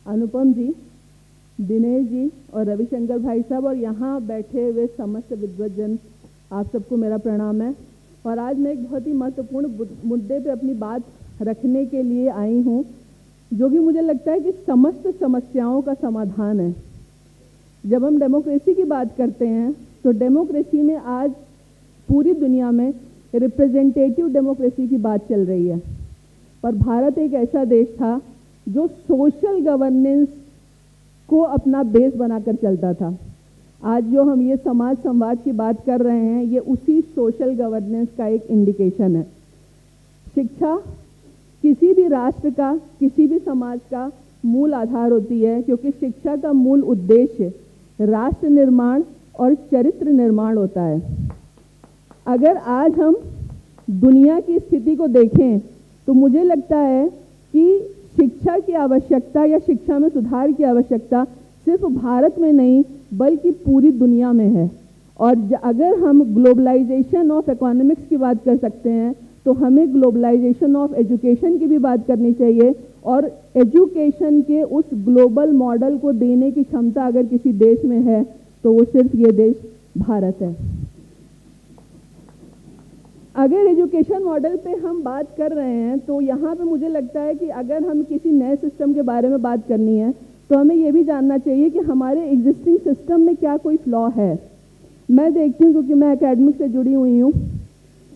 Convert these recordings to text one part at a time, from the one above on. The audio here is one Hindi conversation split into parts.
अनुपम जी, दिनेश जी और रविशंकर भाई साहब और यहाँ बैठे हुए समस्त विद्वज्जन, आप सबको मेरा प्रणाम है। और आज मैं एक बहुत ही महत्वपूर्ण मुद्दे पे अपनी बात रखने के लिए आई हूँ, जो कि मुझे लगता है कि समस्त समस्याओं का समाधान है। जब हम डेमोक्रेसी की बात करते हैं तो डेमोक्रेसी में आज पूरी दुनिया में रिप्रेजेंटेटिव डेमोक्रेसी की बात चल रही है, पर भारत एक ऐसा देश था जो सोशल गवर्नेंस को अपना बेस बनाकर चलता था। आज जो हम ये समाज संवाद की बात कर रहे हैं, ये उसी सोशल गवर्नेंस का एक इंडिकेशन है। शिक्षा किसी भी राष्ट्र का, किसी भी समाज का मूल आधार होती है, क्योंकि शिक्षा का मूल उद्देश्य राष्ट्र निर्माण और चरित्र निर्माण होता है। अगर आज हम दुनिया की स्थिति को देखें तो मुझे लगता है कि शिक्षा की आवश्यकता या शिक्षा में सुधार की आवश्यकता सिर्फ भारत में नहीं बल्कि पूरी दुनिया में है। और अगर हम ग्लोबलाइजेशन ऑफ इकोनॉमिक्स की बात कर सकते हैं तो हमें ग्लोबलाइजेशन ऑफ एजुकेशन की भी बात करनी चाहिए। और एजुकेशन के उस ग्लोबल मॉडल को देने की क्षमता अगर किसी देश में है तो वो सिर्फ ये देश भारत है। अगर एजुकेशन मॉडल पे हम बात कर रहे हैं तो यहाँ पे मुझे लगता है कि अगर हम किसी नए सिस्टम के बारे में बात करनी है तो हमें ये भी जानना चाहिए कि हमारे एग्जिस्टिंग सिस्टम में क्या कोई फ्लॉ है। मैं देखती हूँ, क्योंकि मैं एकेडमिक से जुड़ी हुई हूँ,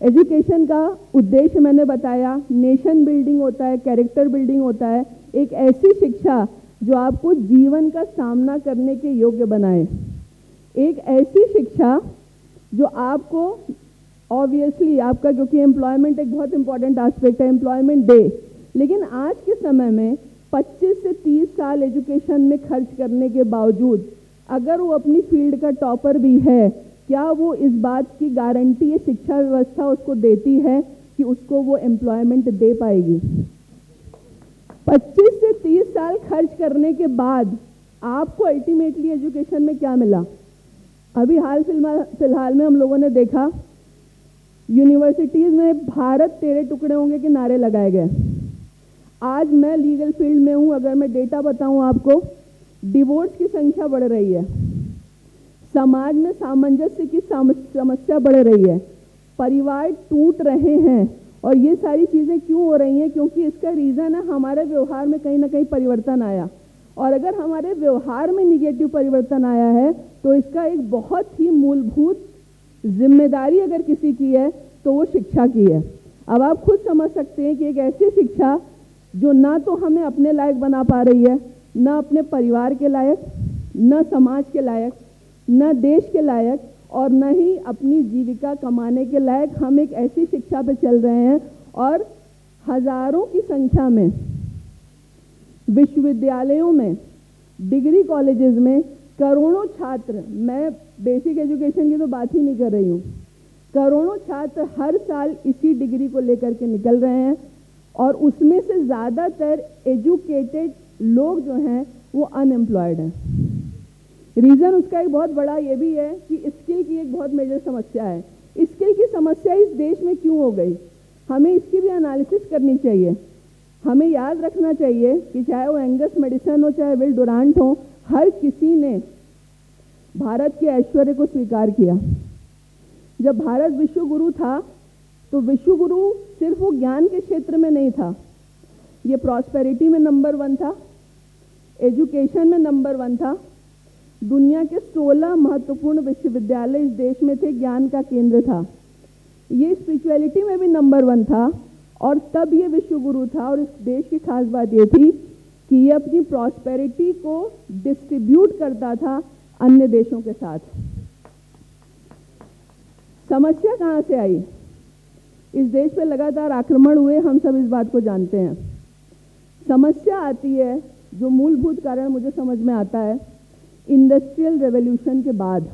एजुकेशन का उद्देश्य मैंने बताया, नेशन बिल्डिंग होता है, कैरेक्टर बिल्डिंग होता है, एक ऐसी शिक्षा जो आपको जीवन का सामना करने के योग्य बनाए, एक ऐसी शिक्षा जो आपको ऑब्वियसली आपका, क्योंकि एम्प्लॉयमेंट एक बहुत इंपॉर्टेंट एस्पेक्ट है, एम्प्लॉयमेंट दे। लेकिन आज के समय में 25 से 30 साल एजुकेशन में खर्च करने के बावजूद अगर वो अपनी फील्ड का टॉपर भी है, क्या वो इस बात की गारंटी ये शिक्षा व्यवस्था उसको देती है कि उसको वो एम्प्लॉयमेंट दे पाएगी? 25 से 30 साल खर्च करने के बाद आपको अल्टीमेटली एजुकेशन में क्या मिला? अभी फिलहाल में हम लोगों ने देखा यूनिवर्सिटीज़ में भारत तेरे टुकड़े होंगे के नारे लगाए गए। आज मैं लीगल फील्ड में हूँ, अगर मैं डेटा बताऊँ आपको, डिवोर्स की संख्या बढ़ रही है, समाज में सामंजस्य की समस्या बढ़ रही है, परिवार टूट रहे हैं। और ये सारी चीज़ें क्यों हो रही हैं? क्योंकि इसका रीज़न है हमारे व्यवहार में कहीं ना कहीं परिवर्तन आया। और अगर हमारे व्यवहार में निगेटिव परिवर्तन आया है तो इसका एक बहुत ही मूलभूत जिम्मेदारी अगर किसी की है तो वो शिक्षा की है। अब आप खुद समझ सकते हैं कि एक ऐसी शिक्षा जो ना तो हमें अपने लायक बना पा रही है, ना अपने परिवार के लायक, ना समाज के लायक, ना देश के लायक, और न ही अपनी जीविका कमाने के लायक, हम एक ऐसी शिक्षा पे चल रहे हैं। और हजारों की संख्या में विश्वविद्यालयों में, डिग्री कॉलेजेस में करोड़ों छात्र, मैं बेसिक एजुकेशन की तो बात ही नहीं कर रही हूँ, करोड़ों छात्र हर साल इसी डिग्री को लेकर के निकल रहे हैं। और उसमें से ज़्यादातर एजुकेटेड लोग जो हैं वो अनएम्प्लॉयड हैं। रीज़न उसका एक बहुत बड़ा ये भी है कि स्किल की एक बहुत मेजर समस्या है। स्किल की समस्या इस देश में क्यों हो गई, हमें इसकी भी एनालिसिस करनी चाहिए। हमें याद रखना चाहिए कि चाहे वो एंगस मेडिसन हो, चाहे विल डुरांट हो, हर किसी ने भारत के ऐश्वर्य को स्वीकार किया। जब भारत विश्व गुरु था तो विश्व गुरु सिर्फ वो ज्ञान के क्षेत्र में नहीं था, ये प्रॉस्पेरिटी में नंबर 1 था, एजुकेशन में नंबर 1 था। दुनिया के 16 महत्वपूर्ण विश्वविद्यालय इस देश में थे, ज्ञान का केंद्र था। ये स्पिरिचुअलिटी में भी नंबर 1 था और तब ये विश्व गुरु था। और इस देश की खास बात ये थी कि ये अपनी प्रॉस्पेरिटी को डिस्ट्रीब्यूट करता था अन्य देशों के साथ। समस्या कहाँ से आई? इस देश पे लगातार आक्रमण हुए, हम सब इस बात को जानते हैं। समस्या आती है, जो मूलभूत कारण मुझे समझ में आता है, इंडस्ट्रियल रेवोल्यूशन के बाद।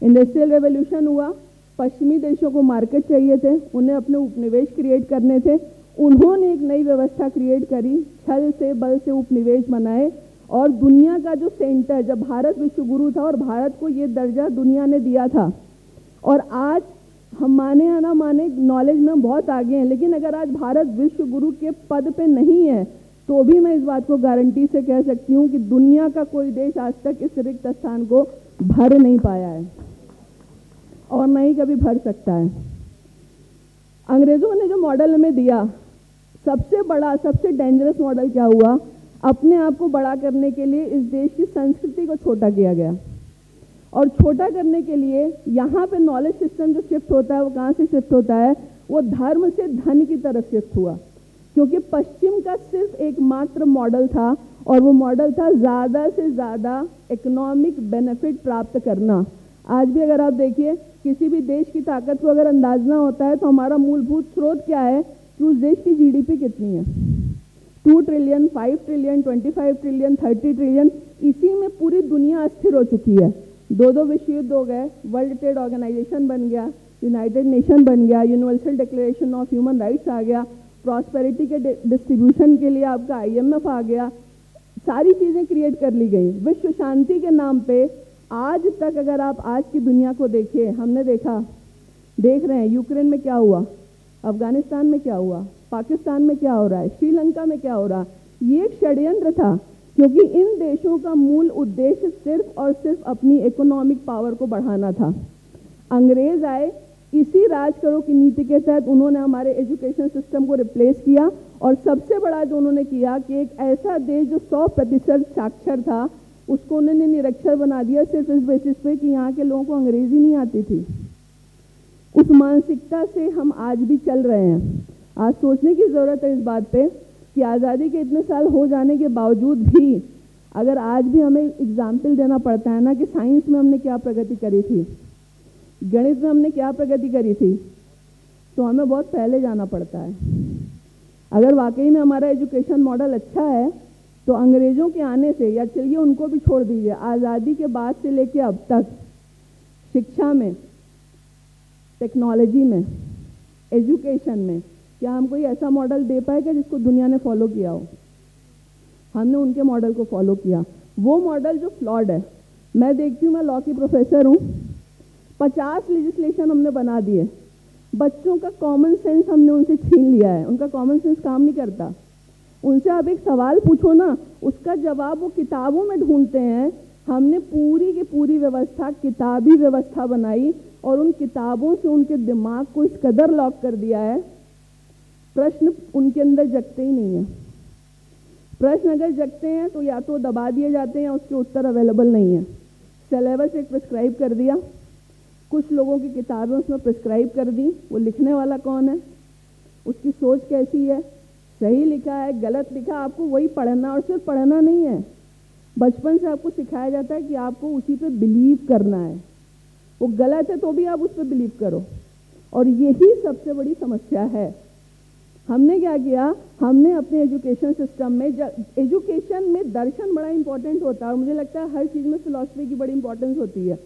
इंडस्ट्रियल रेवोल्यूशन हुआ, पश्चिमी देशों को मार्केट चाहिए थे, उन्हें अपने उपनिवेश क्रिएट करने थे, उन्होंने एक नई व्यवस्था क्रिएट करी, छल से बल से उपनिवेश बनाए। और दुनिया का जो सेंटर, जब भारत विश्व गुरु था और भारत को ये दर्जा दुनिया ने दिया था, और आज हम माने या ना माने नॉलेज में बहुत आगे हैं, लेकिन अगर आज भारत विश्व गुरु के पद पे नहीं है तो भी मैं इस बात को गारंटी से कह सकती हूँ कि दुनिया का कोई देश आज तक इस रिक्त स्थान को भर नहीं पाया है और न ही कभी भर सकता है। अंग्रेजों ने जो मॉडल हमें दिया, सबसे बड़ा, सबसे डेंजरस मॉडल क्या हुआ? अपने आप को बड़ा करने के लिए इस देश की संस्कृति को छोटा किया गया, और छोटा करने के लिए यहाँ पे नॉलेज सिस्टम जो शिफ्ट होता है वो कहाँ से शिफ्ट होता है? वो धर्म से धन की तरफ शिफ्ट हुआ, क्योंकि पश्चिम का सिर्फ एकमात्र मॉडल था, और वो मॉडल था ज़्यादा से ज़्यादा इकोनॉमिक बेनिफिट प्राप्त करना। आज भी अगर आप देखिए, किसी भी देश की ताकत को अगर अंदाजना होता है तो हमारा मूलभूत स्रोत क्या है कि उस देश की जीडीपी कितनी है। 2 ट्रिलियन, 5 ट्रिलियन, 25 ट्रिलियन, 30 ट्रिलियन, इसी में पूरी दुनिया अस्थिर हो चुकी है। 2 विश्व युद्ध हो गए, वर्ल्ड ट्रेड ऑर्गेनाइजेशन बन गया, यूनाइटेड नेशन बन गया, Universal Declaration of Human Rights आ गया, प्रॉस्पेरिटी के डिस्ट्रीब्यूशन के लिए आपका IMF आ गया, सारी चीज़ें क्रिएट कर ली गई विश्व शांति के नाम पे। आज तक अगर आप आज की दुनिया को देखिए, हमने देख रहे हैं यूक्रेन में क्या हुआ, अफगानिस्तान में क्या हुआ, पाकिस्तान में क्या हो रहा है, श्रीलंका में क्या हो रहा है। ये एक षड्यंत्र था, क्योंकि इन देशों का मूल उद्देश्य सिर्फ और सिर्फ अपनी इकोनॉमिक पावर को बढ़ाना था। अंग्रेज आए, इसी राज करो की नीति के तहत उन्होंने हमारे एजुकेशन सिस्टम को रिप्लेस किया, और सबसे बड़ा जो उन्होंने किया कि एक ऐसा देश जो 100% साक्षर था उसको उन्होंने निरक्षर बना दिया, सिर्फ इस बेसिस पे कि यहाँ के लोगों को अंग्रेजी नहीं आती थी। उस मानसिकता से हम आज भी चल रहे हैं। आज सोचने की ज़रूरत है इस बात पे कि आज़ादी के इतने साल हो जाने के बावजूद भी अगर आज भी हमें एग्जाम्पल देना पड़ता है ना कि साइंस में हमने क्या प्रगति करी थी, गणित में हमने क्या प्रगति करी थी, तो हमें बहुत पहले जाना पड़ता है। अगर वाकई में हमारा एजुकेशन मॉडल अच्छा है तो अंग्रेज़ों के आने से, या चलिए उनको भी छोड़ दीजिए, आज़ादी के बाद से लेके अब तक शिक्षा में, टेक्नोलॉजी में, एजुकेशन में क्या हम कोई ऐसा मॉडल दे पाए क्या जिसको दुनिया ने फॉलो किया हो? हमने उनके मॉडल को फॉलो किया, वो मॉडल जो फ्लॉड है। मैं देखती हूँ, मैं लॉ की प्रोफेसर हूँ, 50 लेजिस्लेशन हमने बना दिए, बच्चों का कॉमन सेंस हमने उनसे छीन लिया है, उनका कॉमन सेंस काम नहीं करता। उनसे आप एक सवाल पूछो ना, उसका जवाब वो किताबों में ढूंढते हैं। हमने पूरी की पूरी व्यवस्था किताबी व्यवस्था बनाई, और उन किताबों से उनके दिमाग को इस कदर लॉक कर दिया है, प्रश्न उनके अंदर जगते ही नहीं है। प्रश्न अगर जगते हैं तो या तो दबा दिए जाते हैं या उसके उत्तर अवेलेबल नहीं है। सिलेबस एक प्रिस्क्राइब कर दिया, कुछ लोगों की किताबें उसमें प्रिस्क्राइब कर दी, वो लिखने वाला कौन है, उसकी सोच कैसी है, सही लिखा है, गलत लिखा, आपको वही पढ़ना, और सिर्फ पढ़ना नहीं है, बचपन से आपको सिखाया जाता है कि आपको उसी पे बिलीव करना है। वो गलत है तो भी आप उस पर बिलीव करो, और यही सबसे बड़ी समस्या है। हमने क्या किया, हमने अपने एजुकेशन सिस्टम में, एजुकेशन में दर्शन बड़ा इंपॉर्टेंट होता है, और मुझे लगता है हर चीज़ में फिलॉसफी की बड़ी इंपॉर्टेंस होती है।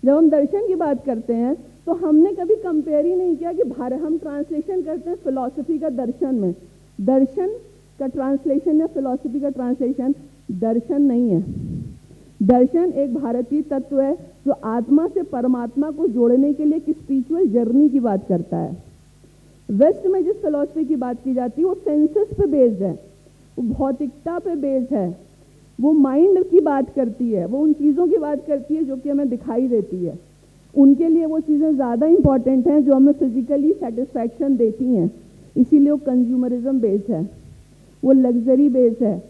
जब हम दर्शन की बात करते हैं तो हमने कभी कंपेयर ही नहीं किया कि हम ट्रांसलेशन करते हैं फिलॉसफी का दर्शन में। दर्शन का ट्रांसलेशन या फिलॉसफी का ट्रांसलेशन दर्शन नहीं है। दर्शन एक भारतीय तत्व है जो आत्मा से परमात्मा को जोड़ने के लिए एक स्पिरिचुअल जर्नी की बात करता है। वेस्ट में जिस फिलॉसफी की बात की जाती है वो सेंसेस पे बेस्ड है, वो भौतिकता पे बेस्ड है, वो माइंड की बात करती है, वो उन चीज़ों की बात करती है जो कि हमें दिखाई देती है। उनके लिए वो चीज़ें ज़्यादा इंपॉर्टेंट हैं जो हमें फिजिकली सेटिस्फैक्शन देती हैं, इसीलिए वो कंज्यूमरिज्म बेस्ड है, वो लग्जरी बेस्ड है,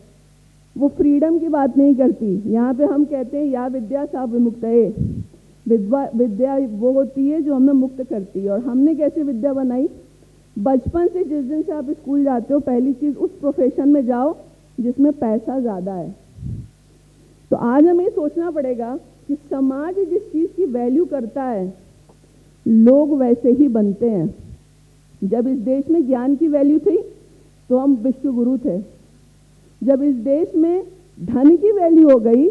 वो फ्रीडम की बात नहीं करती। यहाँ पे हम कहते हैं या विद्या सा विमुक्तये, विद्या वो होती है जो हमें मुक्त करती है। और हमने कैसे विद्या बनाई, बचपन से जिस दिन से आप स्कूल जाते हो पहली चीज़ उस प्रोफेशन में जाओ जिसमें पैसा ज़्यादा है। तो आज हमें सोचना पड़ेगा कि समाज जिस चीज़ की वैल्यू करता है लोग वैसे ही बनते हैं। जब इस देश में ज्ञान की वैल्यू थी तो हम विश्व गुरु थे, जब इस देश में धन की वैल्यू हो गई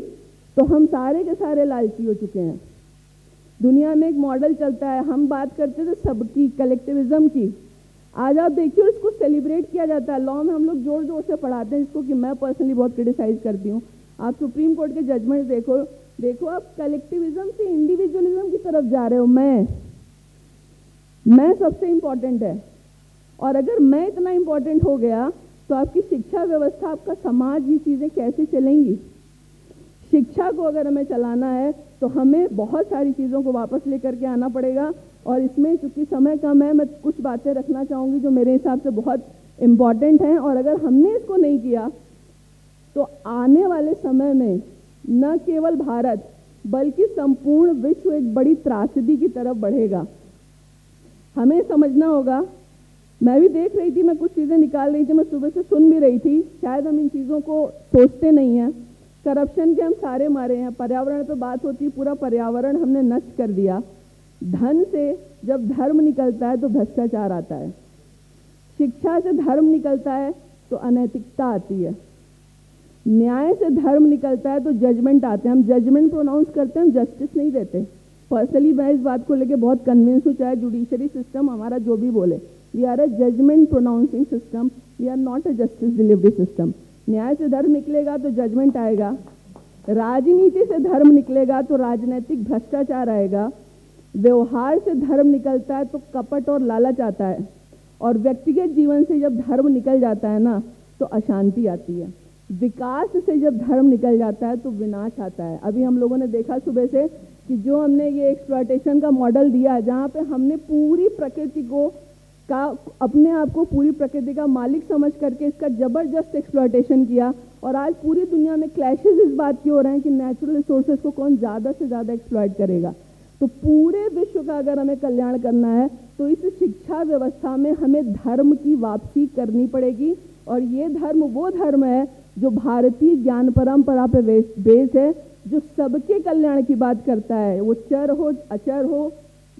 तो हम सारे के सारे लालची हो चुके हैं। दुनिया में एक मॉडल चलता है, हम बात करते थे सबकी, कलेक्टिविज्म की, आज आप देखिए इसको सेलिब्रेट किया जाता है। लॉ में हम लोग जोर जोर से पढ़ाते हैं, जिसको कि मैं पर्सनली बहुत क्रिटिसाइज करती हूँ। आप सुप्रीम कोर्ट के जजमेंट देखो आप कलेक्टिविज्म से इंडिविजुअलिज्म की तरफ जा रहे हो। मैं सबसे इम्पोर्टेंट है, और अगर मैं इतना इम्पोर्टेंट हो गया तो आपकी शिक्षा व्यवस्था, आपका समाज, ये चीज़ें कैसे चलेंगी? शिक्षा को अगर हमें चलाना है तो हमें बहुत सारी चीज़ों को वापस लेकर के आना पड़ेगा। और इसमें चूंकि समय कम है, मैं कुछ बातें रखना चाहूँगी जो मेरे हिसाब से बहुत इम्पॉर्टेंट हैं। और अगर हमने इसको नहीं किया तो आने वाले समय में न केवल भारत बल्कि संपूर्ण विश्व एक बड़ी त्रासदी की तरफ बढ़ेगा। हमें समझना होगा, मैं भी देख रही थी, मैं कुछ चीज़ें निकाल रही थी, मैं सुबह से सुन भी रही थी, शायद हम इन चीज़ों को सोचते नहीं हैं। करप्शन के हम सारे मारे हैं, पर्यावरण पे बात होती है, पूरा पर्यावरण हमने नष्ट कर दिया। धन से जब धर्म निकलता है तो भ्रष्टाचार आता है, शिक्षा से धर्म निकलता है तो अनैतिकता आती है, न्याय से धर्म निकलता है तो जजमेंट आते हैं। हम जजमेंट प्रोनाउंस करते हैं, हम जस्टिस नहीं देते। पर्सनली मैं इस बात को लेकर बहुत कन्विंस हूँ, चाहे जुडिशरी सिस्टम हमारा जो भी बोले, we are a judgement pronouncing system, we are not a justice delivery system. न्याय से धर्म निकलेगा तो जजमेंट आएगा, राजनीति से धर्म निकलेगा तो राजनीतिक भ्रष्टाचार आएगा, व्यवहार से धर्म निकलता है तो कपट और लालच आता है, और व्यक्तिगत जीवन से जब धर्म निकल जाता है ना तो अशांति आती है, विकास से जब धर्म निकल जाता है तो विनाश आता है। अभी हम लोगों ने देखा सुबह से कि जो हमने ये एक्सप्लॉयटेशन का मॉडल दिया है, जहाँ पे हमने पूरी प्रकृति को अपने आप को पूरी प्रकृति का मालिक समझ करके इसका जबरदस्त एक्सप्लॉयटेशन किया, और आज पूरी दुनिया में क्लैशेस इस बात की हो रहे हैं कि नेचुरल रिसोर्सेज को कौन ज़्यादा से ज़्यादा एक्सप्लॉयट करेगा। तो पूरे विश्व का अगर हमें कल्याण करना है तो इस शिक्षा व्यवस्था में हमें धर्म की वापसी करनी पड़ेगी, और ये धर्म वो धर्म है जो भारतीय ज्ञान परंपरा पे बेस है, जो सबके कल्याण की बात करता है, वो चर हो अचर हो,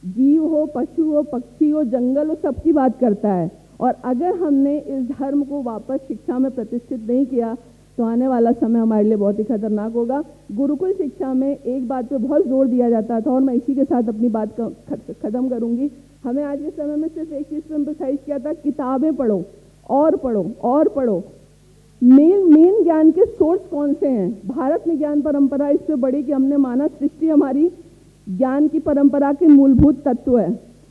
जीव हो, पशु हो, पक्षी हो, जंगल हो, सबकी बात करता है। और अगर हमने इस धर्म को वापस शिक्षा में प्रतिष्ठित नहीं किया तो आने वाला समय हमारे लिए बहुत ही खतरनाक होगा। गुरुकुल शिक्षा में एक बात पे बहुत जोर दिया जाता था, और मैं इसी के साथ अपनी बात खत्म करूंगी। हमें आज के समय में सिर्फ एक चीज़ पे एम्फसाइज किया था, किताबें पढ़ो और पढ़ो और पढ़ो। मेन ज्ञान के सोर्स कौन से हैं? भारत में ज्ञान परंपरा इससे बड़ी कि हमने माना सृष्टि हमारी ज्ञान की परंपरा के मूलभूत तत्व है।